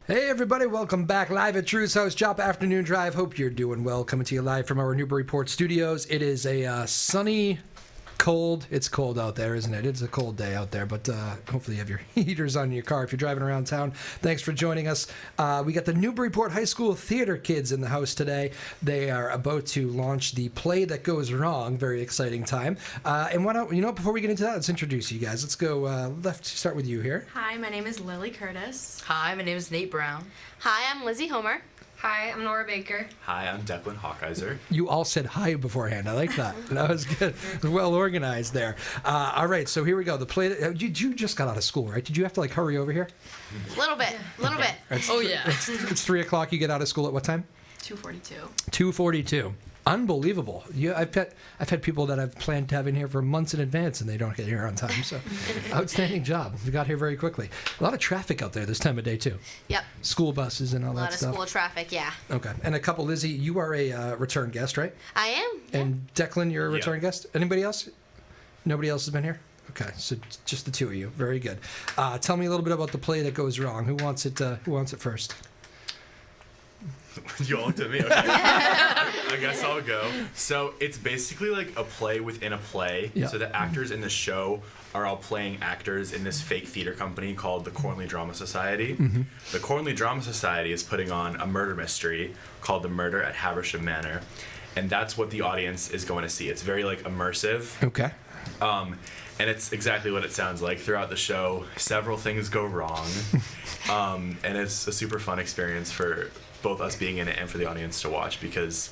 Hey everybody, welcome back live at Drew's House, Joppa Afternoon Drive. Hope you're doing well. Coming to you live from our Newburyport studios. It is a sunny, cold. It's cold out there, isn't it? It's a cold day out there, but hopefully you have your heaters on in your car if you're driving around town. Thanks for joining us. We got the Newburyport High School theater kids in the house today. They are about to launch the play that goes wrong. Very exciting time. And why don't, before we get into that, let's introduce you guys. Let's go start with you here. Hi, my name is Lily Curtis. Hi, my name is Nate Brown. Hi, I'm Lizzie Homer. Hi, I'm Nora Baker. Hi, I'm Declan Hawkeiser. You all said hi beforehand. I like that. That was good. Well organized there. All right, so here we go. The play. You just got out of school, right? Did you have to hurry over here? A little bit. Oh, yeah. It's 3 o'clock. You get out of school at what time? 2:42. 2:42. Unbelievable. I've had people that I've planned to have in here for months in advance, and they don't get here on time. So, outstanding job. You got here very quickly. A lot of traffic out there this time of day too. Yep. School buses and all that A lot of stuff. school traffic, yeah. Okay. And a couple. Lizzie, you are a return guest, right? I am. And Declan, you're a Yeah. return guest. Anybody else? Nobody else has been here. Okay, so just the two of you. Very good. Tell me a little bit about the play that goes wrong. Who wants it? Who wants it first? You all looked at me. Okay. I guess I'll go. So it's basically like a play within a play. Yeah. So the actors in the show are all playing actors in this fake theater company called the Cornley Drama Society. Mm-hmm. The Cornley Drama Society is putting on a murder mystery called The Murder at Haversham Manor. And that's what the audience is going to see. It's very immersive. Okay. And it's exactly what it sounds like. Throughout the show, several things go wrong. And it's a super fun experience for both us being in it and for the audience to watch because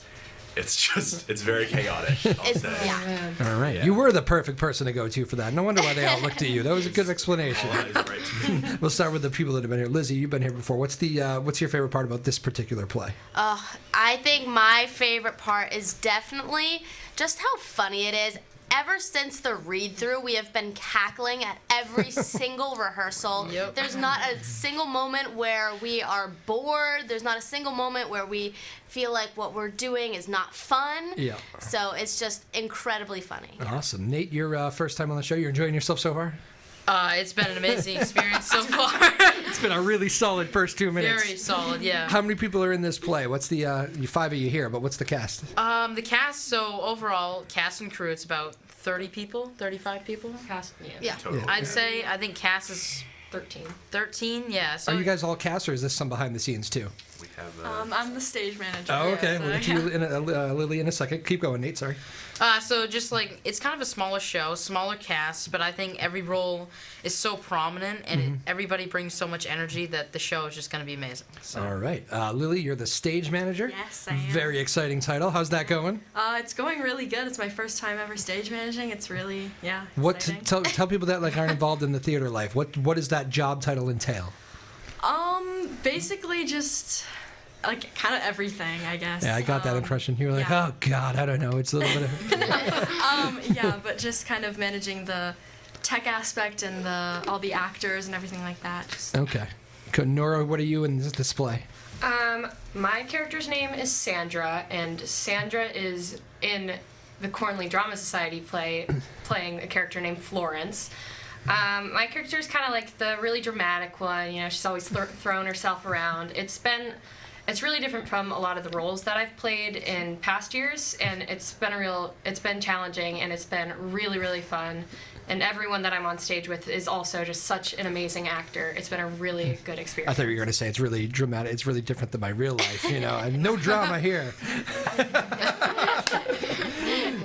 it's very chaotic, I'll say. Yeah. All right. Yeah. You were the perfect person to go to for that. No wonder why they all looked at you. That was a good explanation. All that is right to me. We'll start with the people that have been here. Lizzie, you've been here before. What's your favorite part about this particular play? I think my favorite part is definitely just how funny it is. Ever since the read-through, we have been cackling at every single rehearsal. Yep. There's not a single moment where we are bored. There's not a single moment where we feel like what we're doing is not fun. Yeah. So it's just incredibly funny. Awesome. Nate, your first time on the show. You're enjoying yourself so far? It's been an amazing experience so far. It's been a really solid first 2 minutes. Very solid, yeah. How many people are in this play? What's the five of you here, but what's the cast? The cast, so overall, cast and crew, it's about 30 people, 35 people. Cast, Yeah. Total. I think cast is 13, yeah. So Are you guys all cast, or is this some behind the scenes too? We have I'm the stage manager. Oh, okay. So, We'll get to you Lily in a second. Keep going, Nate. Sorry. So just it's kind of a smaller show, smaller cast, but I think every role is so prominent and everybody brings so much energy that the show is just going to be amazing. So. All right. Lily, you're the stage manager. Yes, I am. Very exciting title. How's that going? It's going really good. It's my first time ever stage managing. It's really, What exciting. tell people that aren't involved in the theater life. What does that job title entail? Basically just kind of everything, I guess. Yeah, I got that impression. You were like, yeah. oh God, I don't know. It's a little bit of. Yeah, but just kind of managing the tech aspect and all the actors and everything like that. Okay. Nora, what are you in this display? My character's name is Sandra, and Sandra is in the Cornley Drama Society play, playing a character named Florence. My character is kind of like the really dramatic one. She's always thrown herself around. It's really different from a lot of the roles that I've played in past years, and it's been challenging, and it's been really, really fun. And everyone that I'm on stage with is also just such an amazing actor. It's been a really good experience. I thought you were going to say it's really dramatic. It's really different than my real life. No drama here.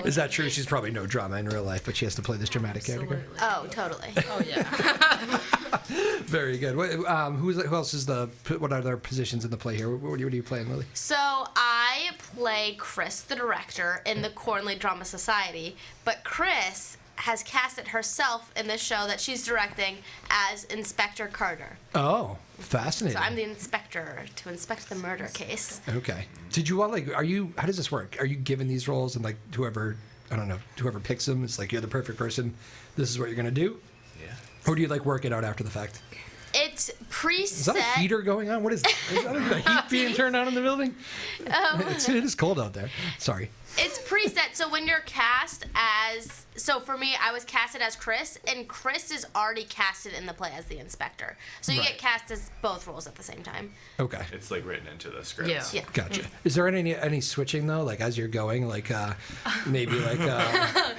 Is that true? She's probably no drama in real life, but she has to play this dramatic character. Oh, totally. Oh, yeah. Very good. Who else is what are their positions in the play here? What are you playing, Lily? So I play Chris, the director, in the Cornley Drama Society, but Chris has casted herself in this show that she's directing as Inspector Carter. Oh, fascinating. So I'm the inspector to inspect the murder case. Okay. Did you all how does this work? Are you given these roles and whoever picks them, it's you're the perfect person, this is what you're going to do? Yeah. Or do you work it out after the fact? It's preset. Is that a heater going on? What is that? Is that the heat being turned on in the building? It is cold out there. Sorry. It's preset. So when you're cast as, so for me, I was casted as Chris, and Chris is already casted in the play as the inspector. So you Right. get cast as both roles at the same time. Okay. It's like written into the script. Yeah. Yeah. Gotcha. Is there any switching though, like as you're going, like maybe like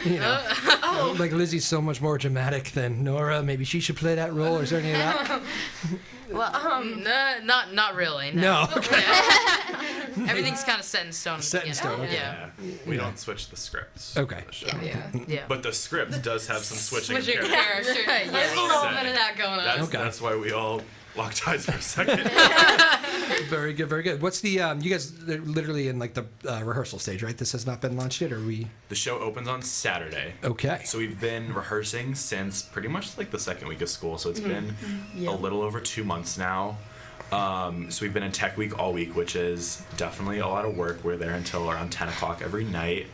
you know, like Lizzie's so much more dramatic than Nora. Maybe she should play that role. Or is there any of that? Well, No, not really. No. No. Okay. Everything's kind of set in stone. Set in stone, okay. Yeah. We don't switch the scripts. Okay. for the show. Yeah. But the script does have some switching. of characters. Character. Yeah. There's a will little say. bit of that going on. That's why we all locked eyes for a second. Very good. Very good. What's the you guys? They're literally in like the rehearsal stage, right? This has not been launched yet, or we? The show opens on Saturday. Okay. So we've been rehearsing since pretty much like the second week of school. So it's been a little over 2 months now. So we've been in Tech Week all week, which is definitely a lot of work. We're there until around 10 o'clock every night.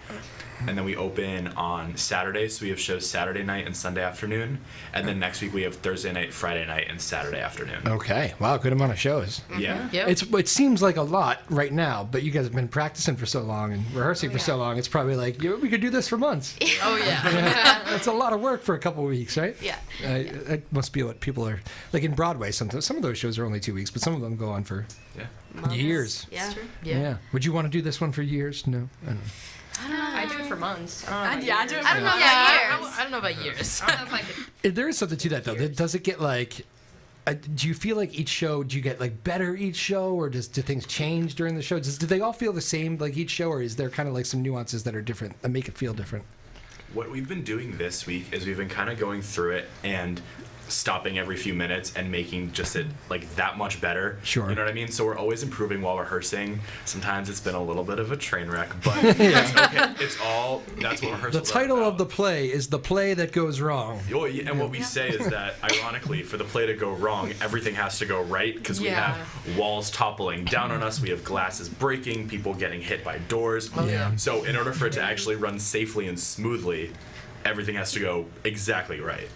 And then we open on Saturday, so we have shows Saturday night and Sunday afternoon. And then next week we have Thursday night, Friday night, and Saturday afternoon. Okay. Wow. Good amount of shows. Yeah. Yep. It seems like a lot right now, but you guys have been practicing for so long and rehearsing for so long. It's probably like we could do this for months. Oh yeah. That's a lot of work for a couple of weeks, right? yeah. That must be what people are like in Broadway. Sometimes some of those shows are only 2 weeks, but some of them go on for Yeah. Months. years. Yeah. Yeah. Would you want to do this one for years? No. I don't know. I do it for months. I don't know. Yeah, I do it I don't know about years. I don't know about years. I don't know if I could. There is something to that though. Does it get like? Do you feel like each show? Do you get like better each show, or do things change during the show? Do they all feel the same like each show, or is there kind of like some nuances that are different that make it feel different? What we've been doing this week is we've been kind of going through it and stopping every few minutes and making just it like that much better. Sure. You know what I mean? So we're always improving while rehearsing. Sometimes it's been a little bit of a train wreck, but it's okay. It's all that's what rehearsal. The title of the play is "The Play That Goes Wrong." And what we say is that, ironically, for the play to go wrong, everything has to go right because we Yeah. have walls toppling down on us, we have glasses breaking, people getting hit by doors. Yeah. So in order for it to actually run safely and smoothly, everything has to go exactly right.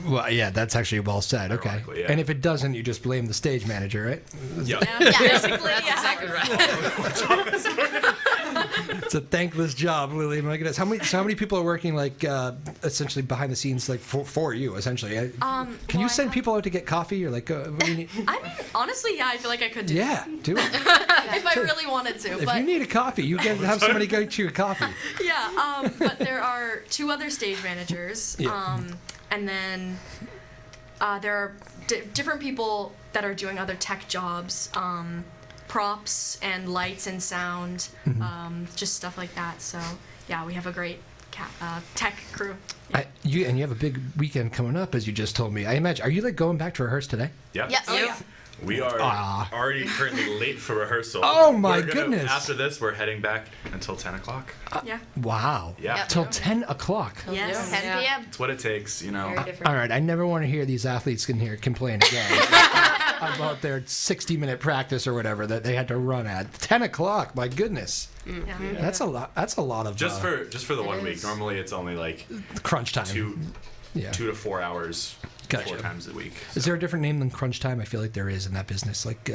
Well, yeah, that's actually well said. Okay. Ironically, yeah. And if it doesn't, you just blame the stage manager, right? Yeah. Basically, That's exactly right. It's a thankless job, Lily. My goodness, how many people are working like essentially behind the scenes, like for you, essentially? Can you send people out to get coffee or like? What do you need? I mean, honestly, yeah, I feel like I could do Yeah, do it. that if I really wanted to. If But you need a coffee, you can have somebody go to you a coffee. yeah, but there are 2 other stage managers, Yeah. and then there are different people that are doing other tech jobs, props and lights and sound, just stuff like that. So yeah, we have a great tech crew. You have a big weekend coming up, as you just told me. I imagine. Are you like going back to rehearse today? Yeah. Yes. Oh yeah. We are already currently late for rehearsal. Oh, my We're gonna- goodness. After this, we're heading back until 10 o'clock. Yeah. Wow. Yeah. Yep. Till 10 o'clock. Yes. 10 Yeah. p.m. It's what it takes, you know. Very different. All right, I never want to hear these athletes in here complain again about their 60-minute practice or whatever that they had to run at 10 o'clock. My goodness, Yeah. that's a lot. That's a lot of Just for the It 1 week. is. Normally, it's only like crunch time. 2 Yeah. to 4 hours, Gotcha. 4 times a week. Is there a different name than crunch time? I feel like there is in that business, like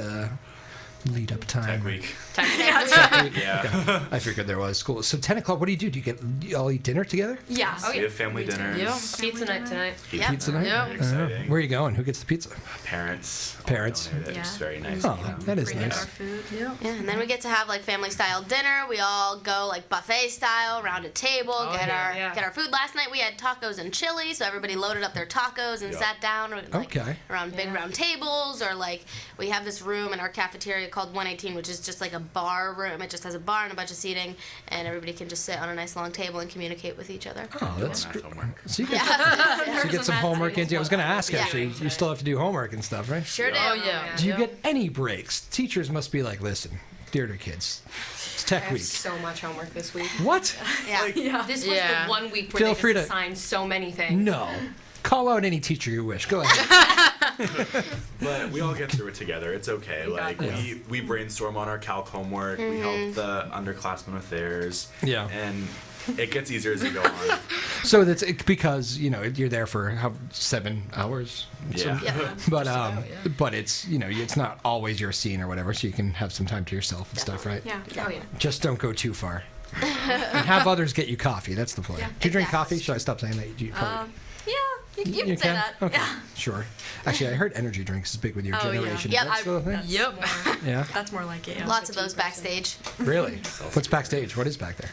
lead up time. Tech week. Yeah. I figured there was. Cool. So 10 o'clock. What do? You all eat dinner together? Yeah. Oh, We yeah. have family We do. dinners. Yep. Pizza night tonight. Yep. Pizza night. Yeah. Very exciting. Where are you going? Who gets the pizza? Parents. all Parents. donated. Yeah. It's very nice. Oh, of them. that is Bring in nice. our food. Yeah, and then we get to have like family style dinner. We all go like buffet style around a table, get our food. Last night we had tacos and chili, so everybody loaded up their tacos and Yep. sat down like, Okay. around big round tables, or like we have this room in our cafeteria called 118, which is just like a bar room. It just has a bar and a bunch of seating, and everybody can just sit on a nice long table and communicate with each other. Oh, that's Math good. homework. So you get, Yeah, so you get some homework into. I was going to ask Yeah. actually. You still have to do homework and stuff, right? sure do. Oh yeah. Do you get any breaks? Teachers must be like, listen, dear to kids, it's I Tech have Week. so much homework this week. What? Yeah. Yeah. This was Yeah. the 1 week where Feel they free just to- assigned so many things. No. Call out any teacher you wish. Go ahead. But we all get through it together. It's okay. Like this. we brainstorm on our calc homework. We help the underclassmen with theirs. Yeah. And it gets easier as you go on. So that's because you're there for 7 hours. Yeah. Yeah. But it's it's not always your scene or whatever, so you can have some time to yourself and stuff, right? Yeah. Oh yeah. Just don't go too far. And have others get you coffee. That's the plan. Do you drink Exactly. coffee? Should I stop saying that? You probably, Yeah, you can say that. Okay, Yeah. sure. Actually, I heard energy drinks is big with your Oh, yeah. generation. Yep. Is that still a thing? That's Yep. more- Yeah. That's more like it. Yeah. Lots of those backstage. Really? What's backstage? What is back there?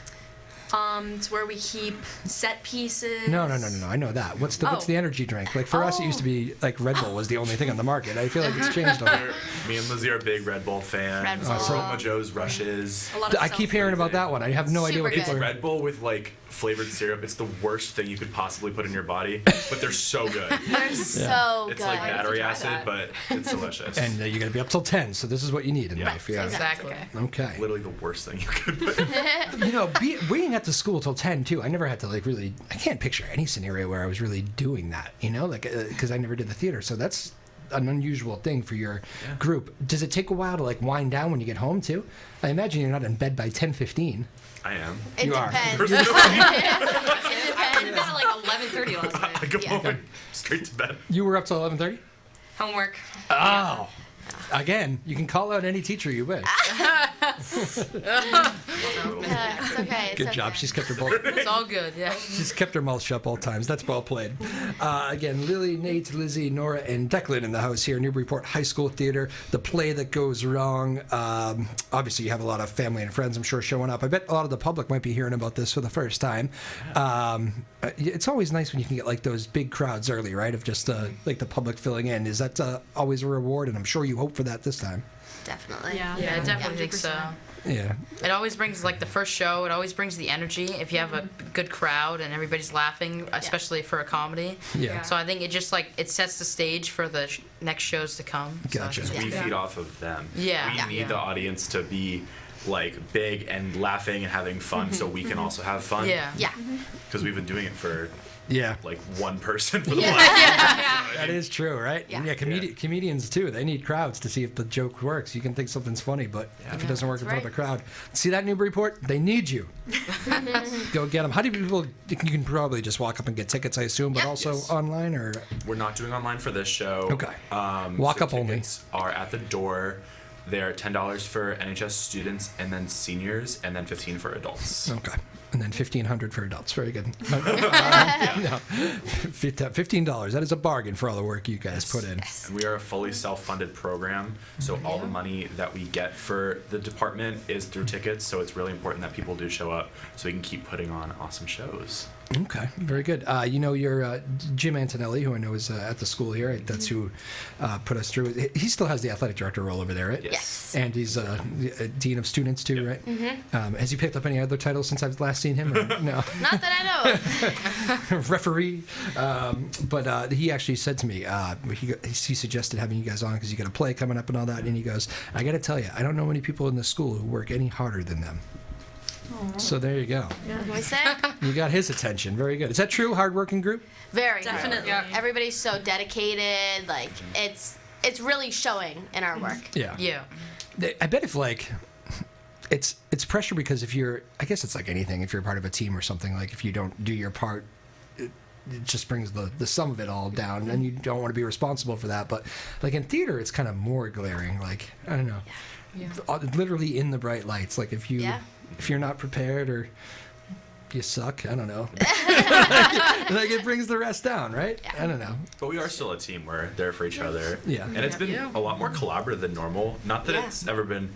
It's where we keep set pieces. No. I know that. What's Oh. the energy drink? Like for us, it used to be like Red Bull was the only thing on the market. I feel like it's changed a lot. Me and Lizzie are big Red Bull fans. Red Bull. Roma Joe's Rushes. A lot of I keep hearing about that one. I have no idea what Super people good. are. Red Bull with like flavored syrup. It's the worst thing you could possibly put in your body, but they're so good. They're so It's good. like battery try acid, that. but it's delicious. And you got to be up till 10, so this is what you need in Yeah. life. Yeah. Exactly. Okay. literally the worst thing you could put. You know, being at the school till 10 too. I never had to like really. I can't picture any scenario where I was really doing that. You know, like because I never did the theater, so that's an unusual thing for your group. Does it take a while to like wind down when you get home too? I imagine you're not in bed by 10:15. I am. It You are. depends. I went to bed at like 11:30 last night. I go Yeah. home and straight to bed. You were up till 11:30. Homework. Oh. Again, you can call out any teacher you wish. It's okay. It's Good okay. job. She's kept her both. It's all good. Yeah. She's kept her mouth shut all times. That's well played. Again, Lily, Nate, Lizzie, Nora, and Declan in the house here, Newburyport High School Theater. The play that goes wrong. Obviously, you have a lot of family and friends, I'm sure, showing up. I bet a lot of the public might be hearing about this for the first time. It's always nice when you can get like those big crowds early, right? Of just like the public filling in. Is that always a reward? And I'm sure you hope for that this time. Definitely. Yeah. Yeah, I definitely think so. 100%. Yeah. It always brings like the first show. It always brings the energy if you have a good crowd and everybody's laughing, especially for a comedy. Yeah. So I think it just like it sets the stage for the next shows to come. So I Gotcha. think We it's- feed off of them. Yeah. We Yeah. need Yeah. the audience to be like big and laughing and having fun, so we can also have fun. Yeah. Yeah. Because we've been doing it for Yeah. like one person for the Yeah. last. That is true, right? Yeah. Comedians too. They need crowds to see if the joke works. You can think something's funny, but if it doesn't work in front of a crowd, see that Newburyport? They need you. Go get them. How do people? You can probably just walk up and get tickets, I assume, but Yep. also Yes. online or. We're not doing online for this show. Okay. Walk up only. Tickets are at the door. They're $10 for NHS students, and then seniors, and then $15 for adults. Okay. And then $1,500 for adults. Very good. No. $15. That is a bargain for all the work you guys put in. And we are a fully self-funded program, so all the money that we get for the department is through tickets. So it's really important that people do show up, so we can keep putting on awesome shows. Okay, very good. You know, your Jim Antonelli, who I know is at the school here. That's who put us through. He still has the athletic director role over there, right? Yes. And he's dean of students too, Yep. right? Has he picked up any other titles since I've last seen him? Or no. Not that I know of. Referee. But he actually said to me, he suggested having you guys on because you got a play coming up and all that. And he goes, I got to tell you, I don't know many people in the school who work any harder than them. So there you go. Can we say? You got his attention. Very good. Is that true? Hardworking group? Very Definitely. Yeah. Everybody's so dedicated. Like it's really showing in our work. Yeah. Yeah. I bet if like it's pressure because if you're, I guess it's like anything, if you're part of a team or something, like if you don't do your part, it just brings the sum of it all down, and you don't want to be responsible for that. But like in theater, it's kind of more glaring. Like I don't know, literally in the bright lights. Like if you're not prepared or you suck, I don't know. Like it brings the rest down, right? Yeah. I don't know. But we are still a team. We're there for each other. Yeah. And it's been a lot more collaborative than normal. Not that it's ever been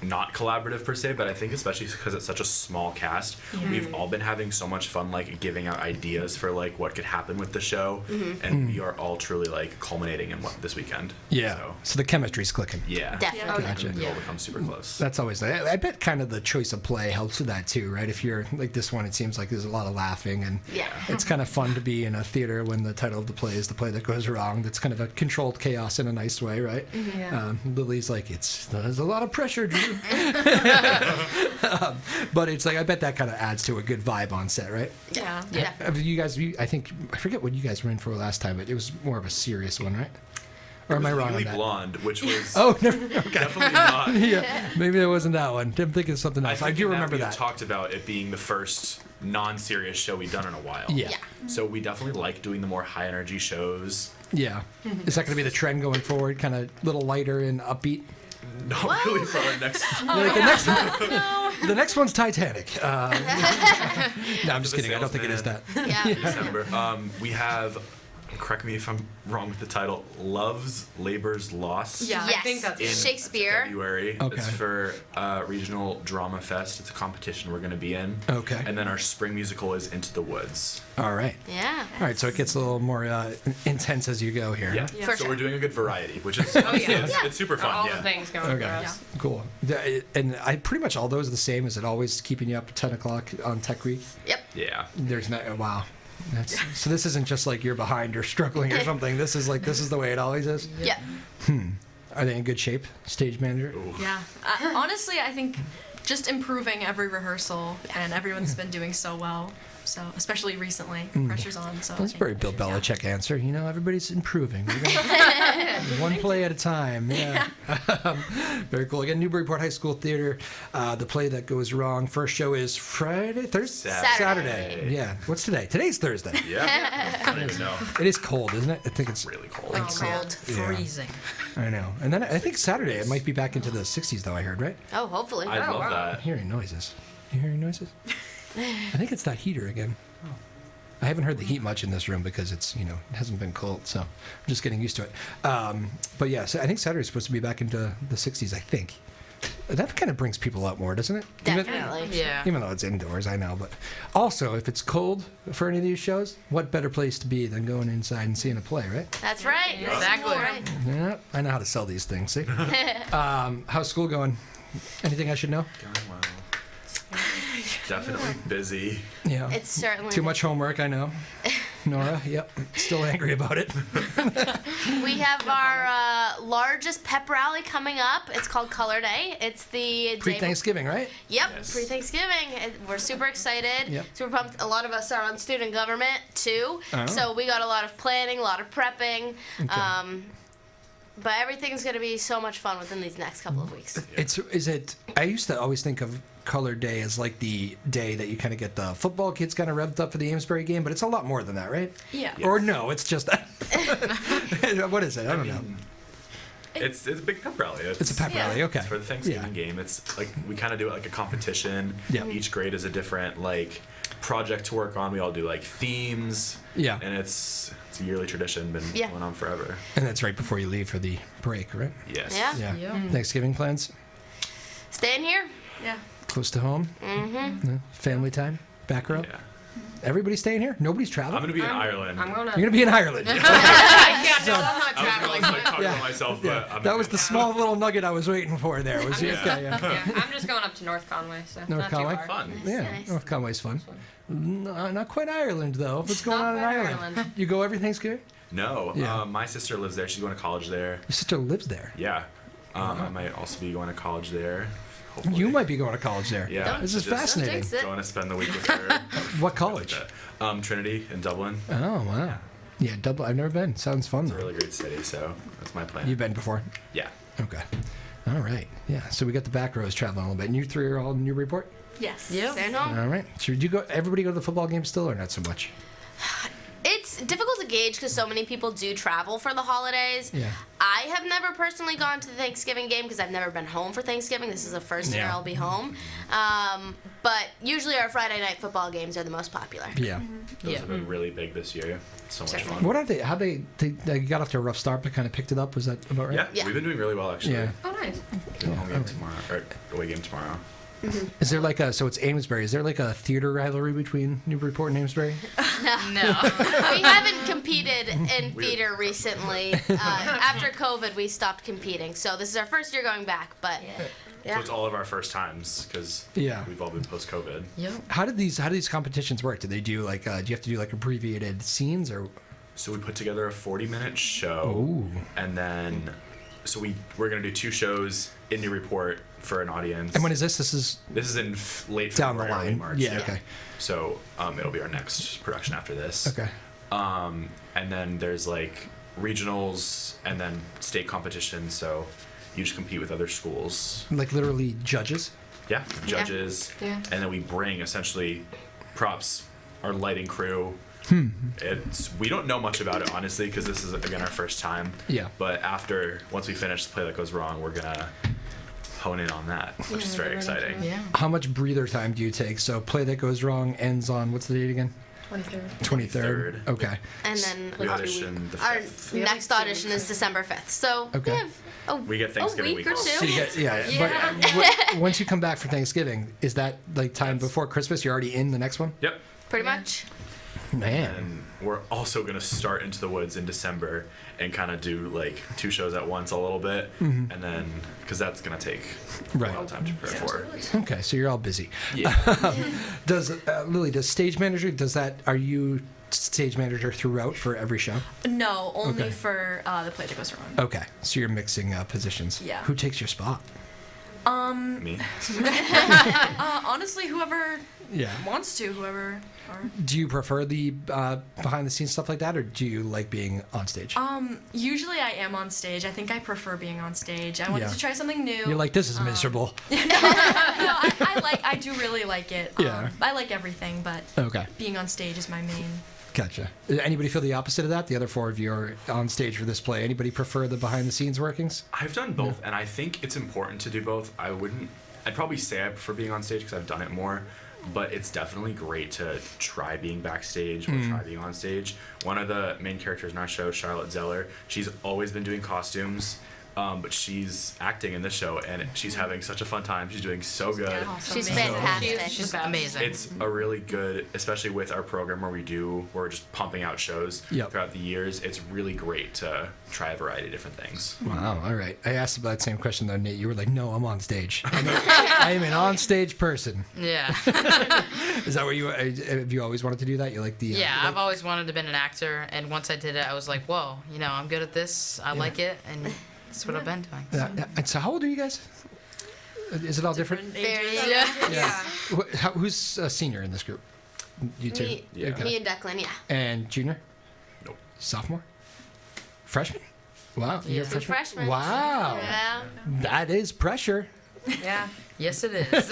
not collaborative per se, but I think especially because it's such a small cast, we've all been having so much fun like giving out ideas for like what could happen with the show, and we are all truly like culminating in what this weekend. Yeah. So, So the chemistry's clicking. yeah. Definitely. Gotcha. We'll become super close. That's always nice. I bet kind of the choice of play helps with that too, right? If you're like this one, it seems like there's a lot of laughing, and Yeah. it's kind of fun to be in a theater when the title of the play is the play that goes wrong. That's kind of a controlled chaos in a nice way, right? Yeah. Lily's like, there's a lot of pressure, Drew. But it's like I bet that kind of adds to a good vibe on set, right? Yeah. Yeah. You guys, I think I forget what you guys were in for last time, but it was more of a serious one, right? Or am I wrong on Legally that? Blonde, which was Oh, never, okay. definitely not. Yeah, maybe it wasn't that one. I'm thinking of something else. I think do in remember we that. talked about it being the first non-serious show we've done in a while. Yeah. Yeah. So we definitely like doing the more high energy shows. Yeah. Is that going to be the trend going forward? Kind of little lighter and upbeat? Not really for our next. Like the next one. The next one's Titanic. No, I'm just The kidding. I don't think it is that. Salesman. Yeah. December. We have, correct me if I'm wrong with the title, Love's Labor's Lost. Yeah. Yes. I think that's In Shakespeare. February. Okay. It's for Regional Drama Fest. It's a competition we're going to be in. Okay. And then our spring musical is Into the Woods. All right. Yeah. All right, so it gets a little more intense as you go here. Yeah. Yeah. For So sure. we're doing a good variety, which is it's super fun. all yeah. the things going Okay. for us. Cool. And I pretty much all those are the same. Is it always keeping you up at 10 o'clock on Tech Week? Yep. Yeah. There's no, wow. So this isn't just like you're behind or struggling or something. This is the way it always is. Yep. Are they in good shape, stage manager? Yeah. Honestly, I think just improving every rehearsal, and everyone's been doing so well. So, especially recently, pressure's on. So That's a very Bill yeah. Belichick answer. You know, everybody's improving. We're gonna, one play at a time. Yeah. Very cool. Again, Newburyport High School Theater. The play that goes wrong. First show is Friday, Thursday, Saturday. Yeah. What's today? Today's Thursday. Yeah. I don't even know. It is cold, isn't it? I think it's. Really cold. Oh, cold. Freezing. I know. And then I think Saturday it might be back into the 60s, though. I heard, right? Oh, hopefully. I love I'm that. hearing noises. You hearing noises? I think it's that heater again. I haven't heard the heat much in this room because it's, it hasn't been cold, so I'm just getting used to it. But yeah, so I think Saturday's supposed to be back into the 60s, I think. That kind of brings people out more, doesn't it? Definitely. Yeah. Even though it's indoors, I know. But also, if it's cold for any of these shows, what better place to be than going inside and seeing a play, right? That's right. Exactly. Right. Yeah, I know how to sell these things, see? How's school going? Anything I should know? Going well. Definitely busy. Yeah. It's certainly Too much homework, I know. Nora, yep. Still angry about it. We have our largest pep rally coming up. It's called Color Day. It's the day. Pre-Thanksgiving, right? Yep, Yes. pre-Thanksgiving. We're super excited. Yep. Super pumped. A lot of us are on student government too, Oh. so we got a lot of planning, a lot of prepping. Okay. But everything's gonna be so much fun within these next couple of weeks. I used to always think of Color Day as like the day that you kind of get the football kids kind of revved up for the Amesbury game, but it's a lot more than that, right? Yeah. Or no, it's just that. What is it? I don't know. It's a big pep rally. It's a pep rally, okay. It's for the Thanksgiving game. It's like we kind of do it like a competition. Yeah. Each grade is a different project to work on. We all do themes. Yeah. And it's a yearly tradition, been Yeah. going on forever. And that's right before you leave for the break, right? Yes. Yeah. Yeah. Yeah. Thanksgiving plans? Staying here. Yeah. Close to home? Mm-hmm. Yeah. Family time? Back row? Yeah. Everybody staying here? Nobody's I'm traveling? gonna be in Ireland. I'm gonna. You're going to be in Ireland. Yeah, no, I'm not I was traveling. gonna talk Yeah. about myself, but I'm That was the small little nugget I was waiting for there. Was I'm okay, just- yeah. Yeah, I'm just going up to North Conway, so North not Conway? too far. fun. Yeah, Nice. North Conway's fun. No, not quite Ireland, though. What's going Not on in quite Ireland? Ireland. You go every Thanksgiving? No. Yeah. My sister lives there. She's going to college there. Your sister lives there. Yeah. I might also be going to college there. Hopefully. You might be going to college there. Yeah. This is just fascinating. jinx it. Going to spend the week with her. What college? Trinity in Dublin. Oh, wow. Yeah, Dublin. I've never been. Sounds fun, It's a though. really great city, so that's my plan. You've been before? Yeah. Okay. All right. Yeah, so we got the back rows traveling a little bit. And you three are all in Newburyport? Yes. Yep. Staying home. All right. Should you go? Everybody go to the football game still, or not so much? It's difficult to gauge because so many people do travel for the holidays. Yeah. I have never personally gone to the Thanksgiving game because I've never been home for Thanksgiving. This is the first year Yeah. I'll be home. But usually our Friday night football games are the most popular. Yeah. Those Yeah. have been really big this year. So much Certainly. fun. What are they? How they got off to a rough start, but kind of picked it up? Was that about right? Yeah, Yeah. we've been doing really well actually. Yeah. Oh, nice. Doing home game tomorrow, or away game tomorrow. Is there like a? So it's Amesbury. Is there like a theater rivalry between Newburyport and Amesbury? No. We haven't competed in theater recently. After COVID, we stopped competing. So this is our first year going back, but So yeah. it's all of our first times because Yeah. we've all been post-COVID. Yep. How did these competitions work? Do they do like? Do you have to do like abbreviated scenes or? So we put together a 40-minute show, Ooh. and then we're gonna do 2 shows in Newburyport for an audience. And when is this? This is This is in late down the February, early line. March. Yeah. Okay. So it'll be our next production after this. Okay. And then there's like regionals and then state competitions. So you just compete with other schools. Like literally judges. Yeah, judges. Yeah. And then we bring essentially props, our lighting crew. We don't know much about it honestly because this is again our first time. Yeah. But once we finish the play that goes wrong, we're gonna hone in on that, which is very exciting. Yeah. How much breather time do you take? So play that goes wrong ends on, what's the date again? 23rd. 23rd. Okay. And then We our audition the our 5th. next audition is December 5th. So Okay. we have We get Thanksgiving week or off. two. So you get, yeah. But once you come back for Thanksgiving, is that like time before Christmas? You're already in the next one? Yep. pretty much. Man. And we're also going to start Into the Woods in December and kind of do like 2 shows at once a little bit. And then, because that's going to take a Right. lot of time to prepare for. Okay, so you're all busy. Yeah. Does Lily, does stage manager, are you stage manager throughout for every show? No, only Okay. for the play that goes wrong. Okay, so you're mixing positions. Yeah. Who takes your spot? Me. Honestly, whoever Yeah. wants to, whoever. Do you prefer the behind the scenes stuff like that, or do you like being on stage? Usually I am on stage. I think I prefer being on stage. I wanted Yeah. to try something new. You're like, this is miserable. No, I do really like it. Yeah. I like everything, but Okay, being on stage is my main. gotcha. Anybody feel the opposite of that? The other 4 of you are on stage for this play. Anybody prefer the behind the scenes workings? I've done both, and I think it's important to do both. I'd probably say I prefer being on stage because I've done it more, but it's definitely great to try being backstage or try being on stage. One of the main characters in our show, Charlotte Zeller, she's always been doing costumes, but she's acting in this show, and she's having such a fun time. She's doing so good. She's amazing. fantastic. She's best. amazing. It's a really good, especially with our program where we're just pumping out shows Yep. throughout the years. It's really great to try a variety of different things. Wow, all right. I asked about that same question though, Nate. You were like, no, I'm on stage. I am an on stage person. yeah. Is that what have you always wanted to do that? You like the Yeah, I've always wanted to be an actor, and once I did it, I was like, whoa, I'm good at this. I like it, and that's what I've been doing. Yeah. And so how old are you guys? Is it all different? Very Yeah. Who's a senior in this group? You two? Me, Yeah. Okay. me and Declan, yeah. And junior? Nope. Sophomore? Freshman? Wow. Yeah. You're a Two freshman? Freshmen. Wow. Yeah. That is pressure. Yeah. Yes, it is.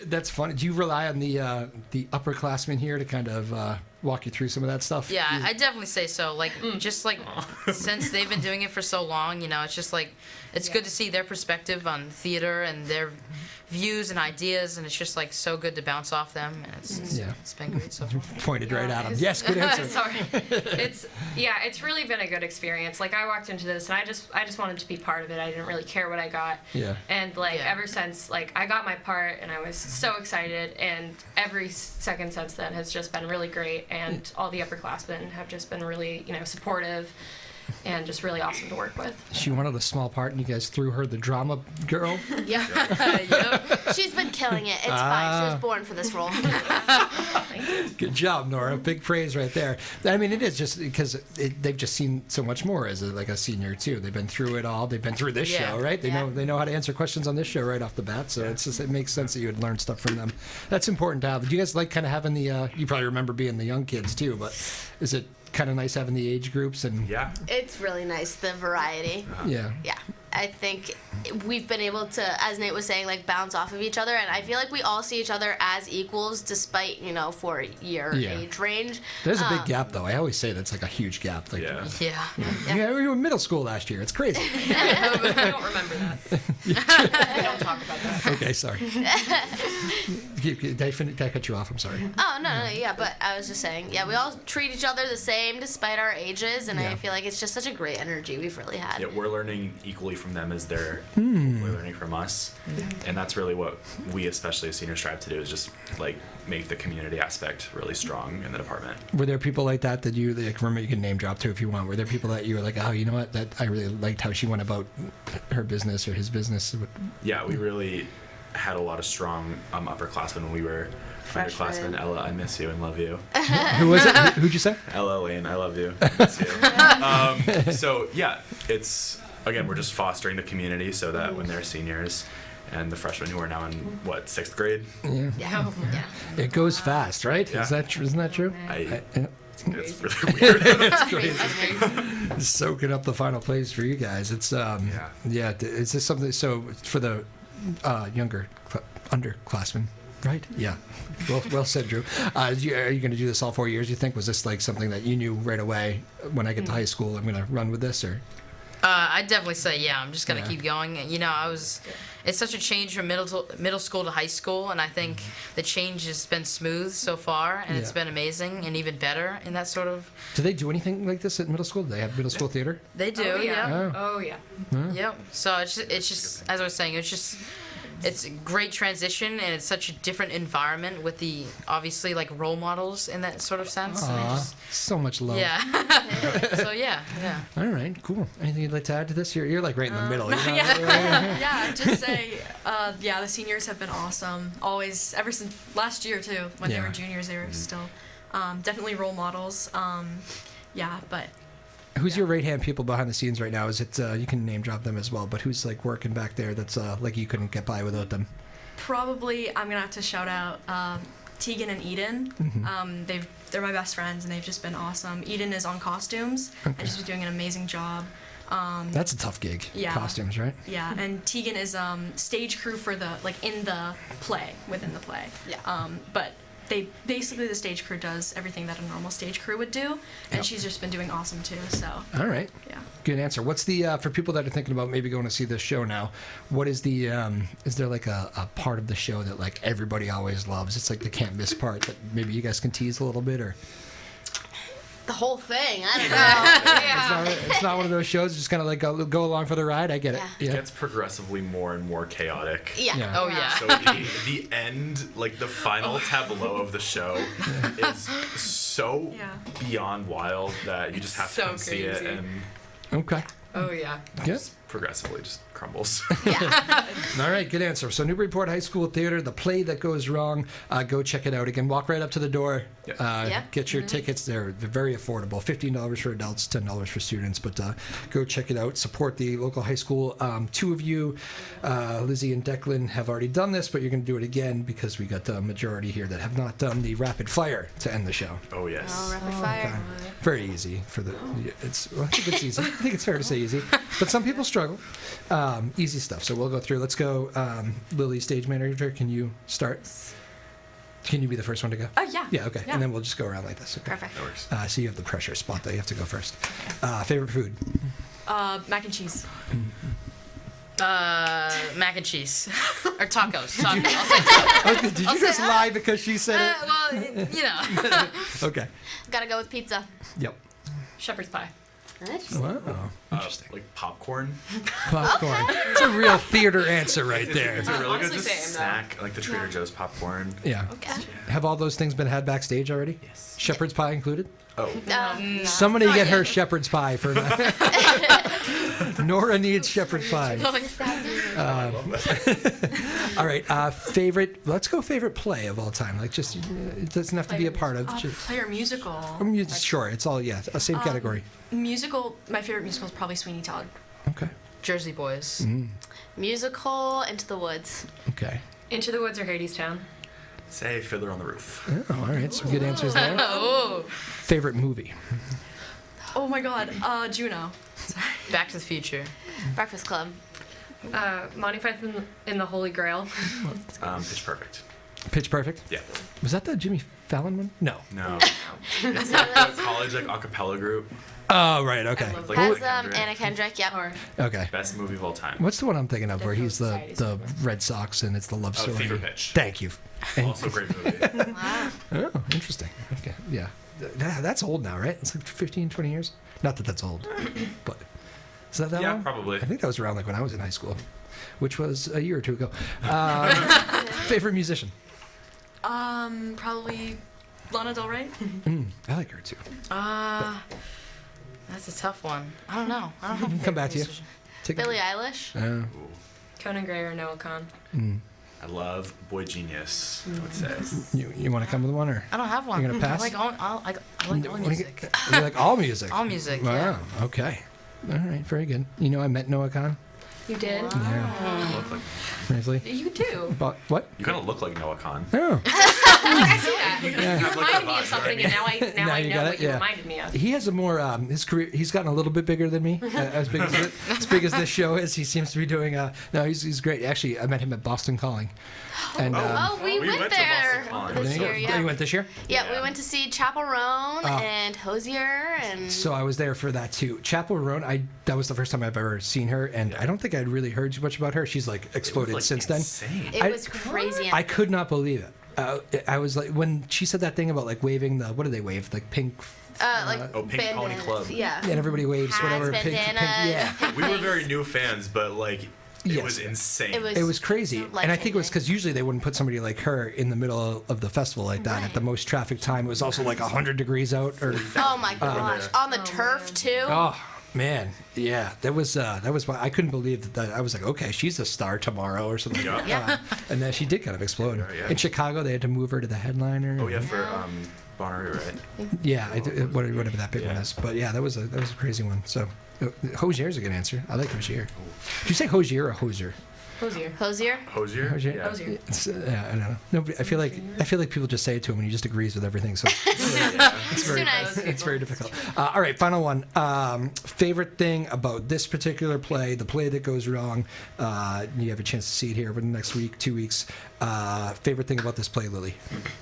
That's funny. Do you rely on the upperclassmen here to kind of walk you through some of that stuff? Yeah, I definitely say so. Like, just like since they've been doing it for so long, it's just like it's good to see their perspective on theater and their views and ideas, and it's just like so good to bounce off them, and it's been great so far. Pointed right at him. it's- Yes, good answer. Sorry. It's really been a good experience. Like I walked into this and I just wanted to be part of it. I didn't really care what I got. Yeah. And like Yeah. ever since like I got my part and I was so excited, and every second since then has just been really great, and all the upperclassmen have just been really supportive and just really awesome to work with. She wanted a small part, and you guys threw her the drama girl. Yeah. Yep. She's been killing it. It's fine. She was born for this role. Good job, Nora. Big praise right there. I mean, it is just because they've just seen so much more as a senior too. They've been through it all. They've been through this Yeah. show, right? They Yeah. know how to answer questions on this show right off the bat. So it makes sense that you would learn stuff from them. That's important to have. Do you guys like kind of having the? You probably remember being the young kids too, but is it kind of nice having the age groups and? Yeah. It's really nice, the variety. Yeah. Yeah. I think we've been able to, as Nate was saying, like bounce off of each other, and I feel like we all see each other as equals, despite 4-year Yeah. age range. There's a big gap, though. I always say that's like a huge gap. Like, Yeah. Yeah. yeah, we were in middle school last year. It's crazy. I don't remember that. I don't talk about that. Okay, sorry. Did I cut you off? I'm sorry. Oh, no, yeah, but I was just saying, yeah, we all treat each other the same despite our ages, and Yeah. I feel like it's just such a great energy we've really had. Yeah, we're learning equally from them as they're hopefully learning from us, and that's really what we, especially as seniors, strive to do, is just like make the community aspect really strong in the department. Were there people like that you remember? You can name drop too if you want. Were there people that you were like, oh, you know what? That I really liked how she went about her business or his business. Yeah, we really had a lot of strong upperclassmen when we were Freshmen. underclassmen. Ella, I miss you and love you. Who was it? Who'd you say? Ella Lane, I love you. Miss you. So yeah, it's again, we're just fostering the community so that when they're seniors and the freshmen who are now in 6th grade, Yeah. Yeah. It goes fast, right? Yeah. Isn't that true? I Yeah. it's really weird. It's crazy. Soaking up the final plays for you guys. It's yeah. Is this something? So for the younger underclassmen, right? Yeah. Well said, Drew. Are you going to do this all 4 years? You think? Was this like something that you knew right away? When I get to high school, I'm going to run with this, or? I'd definitely say yeah. I'm just gonna Yeah. keep going. You know, it's such a change from middle school to high school, and I think the change has been smooth so far, and it's Yeah. been amazing and even better in that sort of. Do they do anything like this at middle school? Do they have middle school theater? They do, Oh, yeah. yeah. Oh, yeah. Yep. So it's just as I was saying, it's a great transition, and it's such a different environment with the obviously like role models in that sort of sense. And Aw, just, so much love. yeah. So yeah. All right, cool. Anything you'd like to add to this? You're like right in the middle. You're not- Yeah, just say, yeah, the seniors have been awesome. Always, ever since last year too, when they Yeah. were juniors, they were still definitely role models. Yeah, but Who's your right hand people behind the scenes right now? Is it you can name drop them as well, but who's like working back there that's like you couldn't get by without them? probably I'm gonna have to shout out Tegan and Eden. They're my best friends, and they've just been awesome. Eden is on costumes, and she's been doing an amazing job. That's a tough gig. Yeah. Costumes, right? Yeah, and Tegan is stage crew for the in the play, within the play. Yeah. But they basically the stage crew does everything that a normal stage crew would do, and Yep. she's just been doing awesome too. So All right. yeah. Good answer. What's the for people that are thinking about maybe going to see this show now? What is the is there like a part of the show that like everybody always loves? It's like the can't miss part that maybe you guys can tease a little bit, or The whole thing. I don't know. it's not one of those shows. Just kind of like go along for the ride. I get it. Yeah. It gets progressively more and more chaotic. Yeah. Yeah. Oh yeah. So the end, like the final tableau of the show, is so Yeah. beyond wild that you just have to So come see it, crazy. and Okay. Oh, yeah. Good. progressively just crumbles. All right, good answer. So Newburyport High School Theater, The Play That Goes Wrong. Go check it out. Again, walk right up to the door. Yep. Yep. Get your tickets. They're very affordable. $15 for adults, $10 for students. But go check it out. Support the local high school. Two of you, Lizzie and Declan, have already done this, but you're going to do it again because we got the majority here that have not done the rapid fire to end the show. Oh yes. Oh, rapid fire. Very easy for the. Well, I think it's easy. I think it's fair to say easy, but some people struggle. Easy stuff. So we'll go through. Let's go. Lily, stage manager, can you start? Can you be the first one to go? Yeah. Yeah. Okay. Yeah. And then we'll just go around like this. Okay. Perfect. That works. So you have the pressure spot though. You have to go first. Favorite food? Mac and cheese. Mac and cheese or tacos. Tacos. I'll say tacos. Did you just lie because she said it? Well, you know. Okay. Gotta go with pizza. Yep. Shepherd's pie. Wow. Interesting. Like popcorn. Popcorn. It's a real theater answer right there. It's a really good Honestly, just same, though. snack, like the Trader Joe's popcorn. Yeah. Have all those things been had backstage already? Yes. Shepherd's pie included? Oh, Somebody get her shepherd's pie for Nora needs shepherd's pie. All right, favorite. Let's go favorite play of all time. Like just it doesn't have to be a part of. Just, Player musical. sure, it's all a same category. Musical. My favorite musical is probably Sweeney Todd. Okay. Jersey Boys. Musical, Into the Woods. Okay. Into the Woods or Hadestown? say Fiddler on the Roof. Oh, all right, some good answers there. Oh. Favorite movie. Oh my God. Juno. Back to the Future. Breakfast Club. Monty Python in the Holy Grail. Pitch Perfect. Pitch Perfect. Yeah. Was that the Jimmy Fallon one? No. No. It's like a college like a cappella group. Oh, right. Okay. love Like Has Kendrick. Anna Kendrick, yep. Or Okay. Best movie of all time. What's the one I'm thinking of where he's the Society's Red Sox and it's the love story? Fever Pitch. Thank you. And- Also a great movie. Wow. Oh, interesting. Okay. Yeah. That's old now, right? It's like 15, 20 years? Not that that's old, but is that Yeah, long? probably. I think that was around like when I was in high school, which was a year or two ago. Favorite musician? Probably Lana Del Rey. I like her too. That's a tough one. I don't know. I don't have a Come back to you. musician. Take Billie Eilish. Ooh. Conan Gray or Noah Khan. I love Boy Genius, I would say. You want to come with one or? I don't have one. You're gonna pass? I like all What do you- music. You like all music? All music. Wow. Yeah. Okay. All right. Very good. You know, I met Noah Khan. You did? Yeah. You look like, Briefly. You do. But what? you kind of look like Noah Khan. Oh. I see that. You Have, like, reminded a me of vibe, something, right? and now I you know got what it? you Yeah. reminded me of. He has a more his career. He's gotten a little bit bigger than me. As big as this show is, he seems to be doing. No, he's great. Actually, I met him at Boston Calling. And Oh, we We went went to there Boston Calling. there this you go. year. Yeah. You went this year. Yeah, we went to see Chapel Roan and Hosier and. So I was there for that too. Chapel Roan, that was the first time I've ever seen her, and I don't think I'd really heard too much about her. She's like exploded Like, since insane. It I- was crazy. then. I could not believe it. I was like, when she said that thing about like waving the, what do they wave? Like pink, Like Oh, Pink Pony bandanas. Club. Yeah. and everybody waves Hats, whatever. bandanas. Yeah. We were very new fans, but like it Yes. was insane. It It was crazy, and I think it was life-changing. because usually they wouldn't put somebody like her in the middle of the festival like that at the most traffic time. It was also like 100 degrees out, or Oh my gosh! On the turf too. oh man, yeah, that was why I couldn't believe that. I was like, okay, she's a star tomorrow or something. Yeah. Yeah. And then she did kind of explode. Yeah. In Chicago, they had to move her to the headliner. Oh yeah, for Bonnaroo, right? Yeah, whatever that big one Yeah. is. But yeah, that was a crazy one. So Hosier's a good answer. I like Hosier. Did you say Hosier or Hosier? Hosier. Hosier. Hosier. Hosier? Yeah. Hosier. I don't know. Nobody. I feel like people just say it to him and he just agrees with everything. So It's too nice. it's very difficult. All right, final one. Favorite thing about this particular play, the play that goes wrong. You have a chance to see it here over the next week, 2 weeks. Favorite thing about this play, Lily?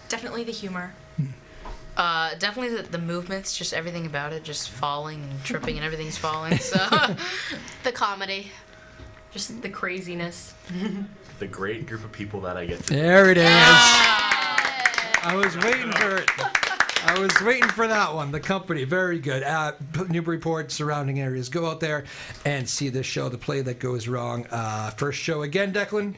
Definitely the humor. Definitely the movements, just everything about it, just falling and tripping and everything's falling. So The comedy. Just the craziness. The great group of people that I get to. There it is. I was waiting for it. I was waiting for that one. The company, very good. Newburyport, surrounding areas. Go out there and see this show, The Play That Goes Wrong. First show again, Declan.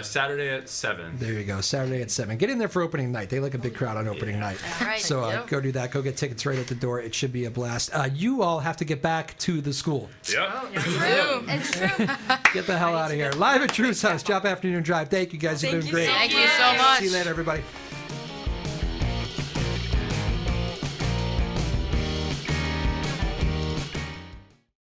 Saturday at 7. There you go. Saturday at 7. Get in there for opening night. They like a big crowd on opening night. All right. So Yep. go do that. Go get tickets right at the door. It should be a blast. You all have to get back to the school. Yep. It's true. Get the hell out of here. Live at Drew's house, Joppa Afternoon Drive. Thank you guys. You've been great. thank you so much. See you later, everybody.